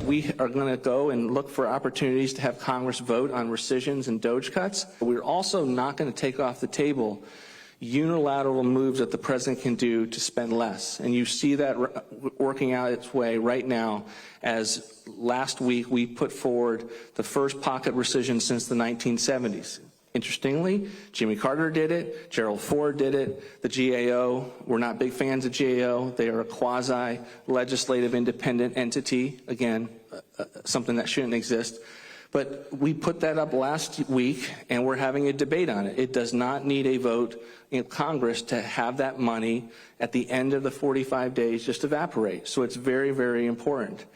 We are going to go and look for opportunities to have Congress vote on rescissions and DOGE cuts. We're also not going to take off the table unilateral moves that the president can do to spend less. And you see that working out its way right now, as last week we put forward the first pocket rescission since the 1970s. Interestingly, Jimmy Carter did it, Gerald Ford did it, the GAO. We're not big fans of GAO. They are a quasi-legislative independent entity, again, something that shouldn't exist. But we put that up last week, and we're having a debate on it. It does not need a vote in Congress to have that money at the end of the 45 days just evaporate. So it's very, very important.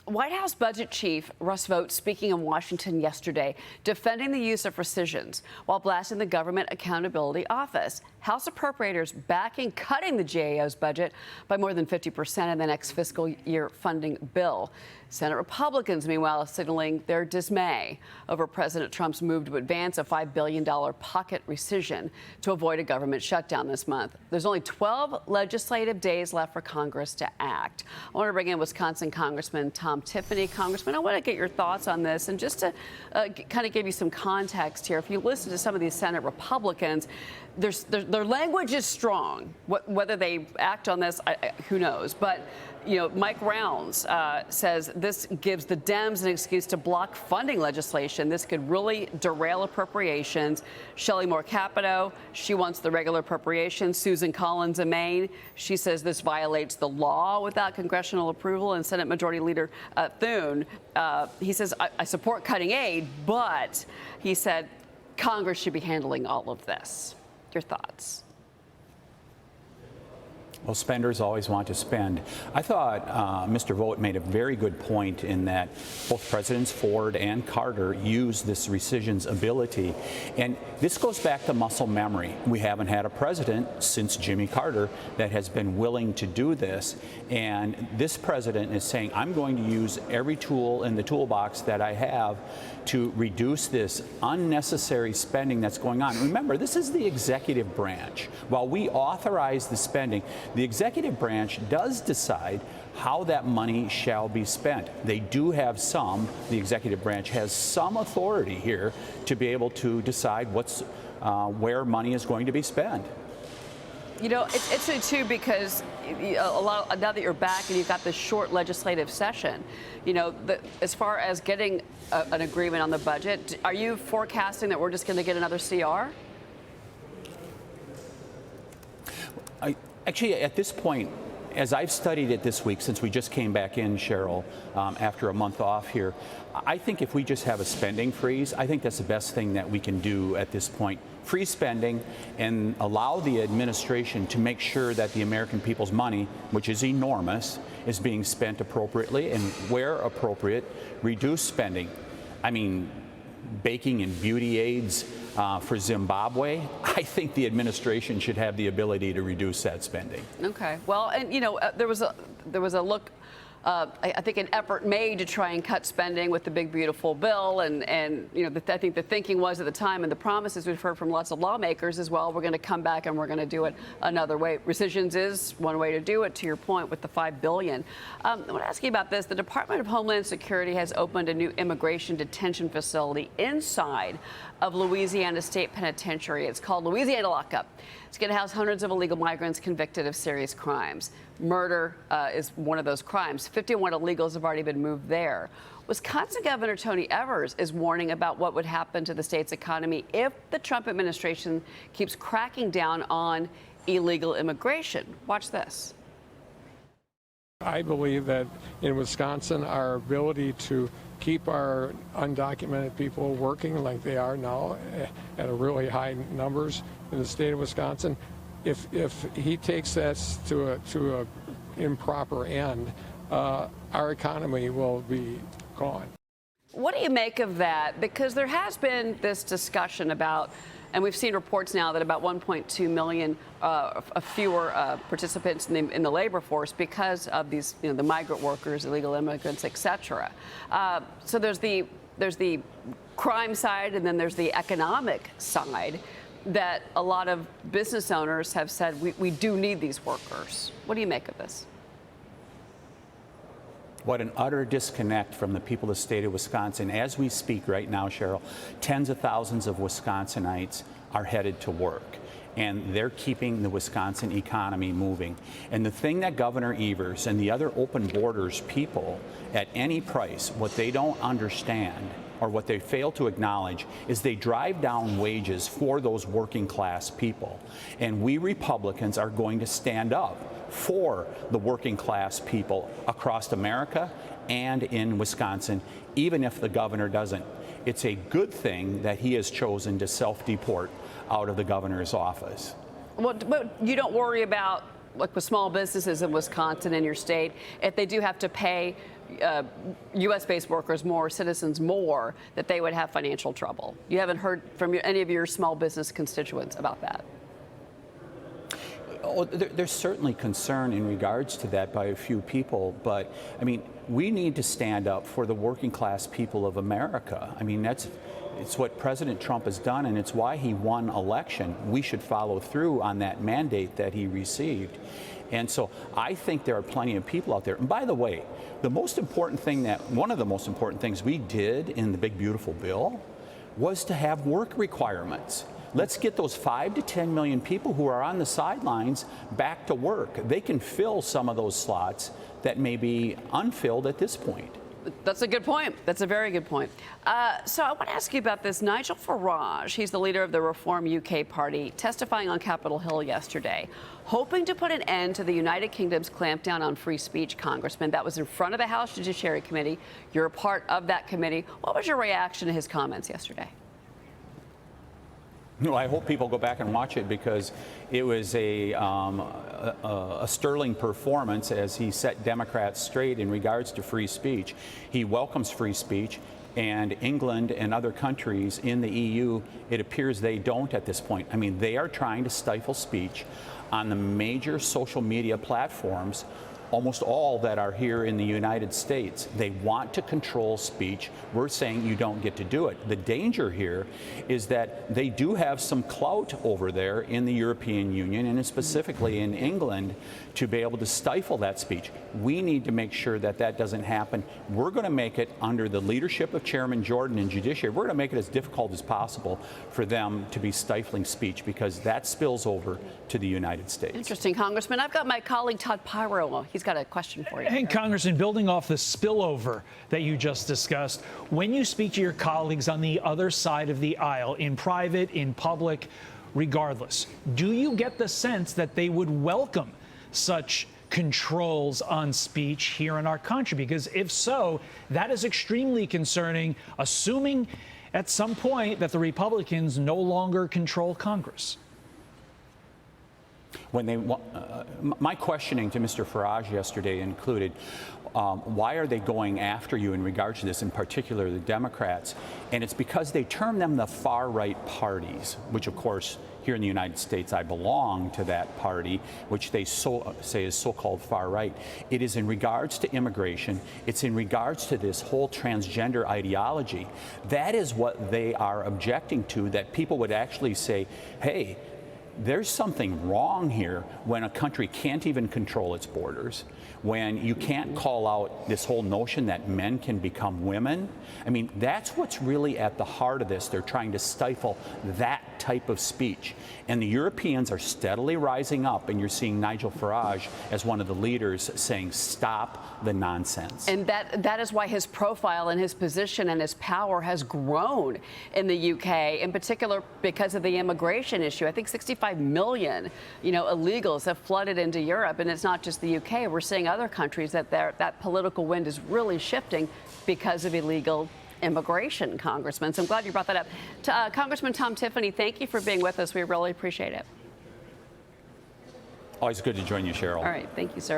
White House Budget Chief Russ Vought speaking in Washington yesterday, defending the use of rescissions while blasting the Government Accountability Office. House appropriators backing cutting the GAO's budget by more than 50% in the next fiscal year funding bill. Senate Republicans, meanwhile, signaling their dismay over President Trump's move to advance a $5 billion pocket rescission to avoid a government shutdown this month. There's only 12 legislative days left for Congress to act. I want to bring in Wisconsin Congressman Tiffany. Congressman, I want to get your thoughts on this. And just to kind of give you some context here, if you listen to some of these Senate Republicans, their language is strong. Whether they act on this, who knows? But you know, Mike Rounds says this gives the Dems an excuse to block funding legislation. This could really derail appropriations. Shelley Moore Capito, she wants the regular appropriations. Susan Collins of Maine, she says this violates the law without congressional approval. And Senate Majority Leader Thune, he says, I support cutting aid, but he said Congress should be handling all of this. Your thoughts? Well, spenders always want to spend. I thought Mr. Vought made a very good point in that both Presidents Ford and Carter used this rescissions ability. And this goes back to muscle memory. We haven't had a president since Jimmy Carter that has been willing to do this. And this president is saying, I'm going to use every tool in the toolbox that I have to reduce this unnecessary spending that's going on. Remember, this is the executive branch. While we authorize the spending, the executive branch does decide how that money shall be spent. They do have the executive branch has some authority here to be able to decide where money is going to be spent. You know, it's too, because now that you're back and you've got this short legislative session, you know, as far as getting an agreement on the budget, are you forecasting that we're just going to get another CR? Actually, at this point, as I've studied it this week, since we just came back in, Cheryl, after a month off here, I think if we just have a spending freeze, I think that's the best thing that we can do at this point. Freeze spending and allow the administration to make sure that the American people's money, which is enormous, is being spent appropriately, and where appropriate, reduce spending. I mean, baking and beauty aids for Zimbabwe, I think the administration should have the ability to reduce that spending. Okay. Well, and you know, there was a look. I think an effort made to try and cut spending with the big beautiful bill, and you know, I think the thinking was at the time, and the promises we've heard from lots of lawmakers as well, we're going to come back and we're going to do it another way. Rescissions is one way to do it, to your point, with the $5 billion. I want to ask you about this. The Department of Homeland Security has opened a new immigration detention facility inside of Louisiana State Penitentiary. It's called Louisiana Lockup. It's going to house hundreds of illegal migrants convicted of serious crimes. Murder is one of those crimes. 51 illegals have already been moved there. Wisconsin Governor Tony Evers is warning about what would happen to the state's economy if the Trump administration keeps cracking down on illegal immigration. Watch this. I believe that in Wisconsin, our ability to keep our undocumented people working like they are now at a really high numbers in the state of Wisconsin, if he takes that to a improper end, our economy will be gone. What do you make of that? Because there has been this discussion about, and we've seen reports now that about 1.2 million fewer participants in the labor force because of these, you know, the migrant workers, illegal immigrants, et so there's the crime side, and then there's the economic side that a lot of business owners have said we do need these workers. What do you make of this? What an utter disconnect from the people of the state of Wisconsin. As we speak right now, Cheryl, tens of thousands of Wisconsinites are headed to work, and they're keeping the Wisconsin economy moving. And the thing that Governor Evers and the other open borders people at any price, what they don't understand or what they fail to acknowledge is they drive down wages for those working class people. And we Republicans are going to stand up for the working class people across America and in Wisconsin, even if the governor doesn't. It's a good thing that he has chosen to self-deport out of the governor's office. Well, but you don't worry about, like with small businesses in Wisconsin and your state, if they do have to pay U.S.-based workers more, citizens more, that they would have financial trouble. You haven't heard from any of your small business constituents about that? Oh, there's certainly concern in regards to that by a few people, but I mean, we need to stand up for the working class people of America. I mean, it's what President Trump has done, and it's why he won election. We should follow through on that mandate that he received. And so I think there are plenty of people out there. And by the way, one of the most important things we did in the big beautiful bill was to have work requirements. Let's get those 5 to 10 million people who are on the sidelines back to work. They can fill some of those slots that may be unfilled at this point. That's a good point. That's a very good point. So I want to ask you about this. Nigel Farage, he's the leader of the Reform UK party, testifying on Capitol Hill yesterday, hoping to put an end to the United Kingdom's clampdown on free speech, Congressman. That was in front of the House Judiciary Committee. You're a part of that committee. What was your reaction to his comments yesterday? No, I hope people go back and watch it because it was a sterling performance as he set Democrats straight in regards to free speech. He welcomes free speech, and England and other countries in the EU, it appears they don't at this point. I mean, they are trying to stifle speech on the major social media platforms, almost all that are here in the United States. They want to control speech. We're saying you don't get to do it. The danger here is that they do have some clout over there in the European Union and specifically in England to be able to stifle that speech. We need to make sure that that doesn't happen. We're going to make it under the leadership of Chairman Jordan and Judiciary. We're going to make it as difficult as possible for them to be stifling speech because that spills over to the United States. Interesting, Congressman. I've got my colleague Todd Pyro. He's got a question for you. And Congressman, building off the spillover that you just discussed, when you speak to your colleagues on the other side of the aisle, in private, in public, regardless, do you get the sense that they would welcome such controls on speech here in our country? Because if so, that is extremely concerning, assuming at some point that the Republicans no longer control Congress. My questioning to Mr. Farage yesterday included, why are they going after you in regards to this, in particular the Democrats? And it's because they term them the far-right parties, which of course here in the United States I belong to that party, which they say is so-called far-right. It is in regards to immigration. It's in regards to this whole transgender ideology. That is what they are objecting to, that people would actually say, hey, there's something wrong here when a country can't even control its borders, when you can't call out this whole notion that men can become women. I mean, that's what's really at the heart of this. They're trying to stifle that type of speech. And the Europeans are steadily rising up, and you're seeing Nigel Farage as one of the leaders saying, stop the nonsense. And that is why his profile and his position and his power has grown in the UK, in particular because of the immigration issue. I think 65 million, illegals have flooded into Europe, and it's not just the UK. We're seeing other countries that political wind is really shifting because of illegal immigration, Congressman. So I'm glad you brought that up. Congressman Tom Tiffany, thank you for being with us. We really appreciate it. Always good to join you, Cheryl. All right. Thank you, sir.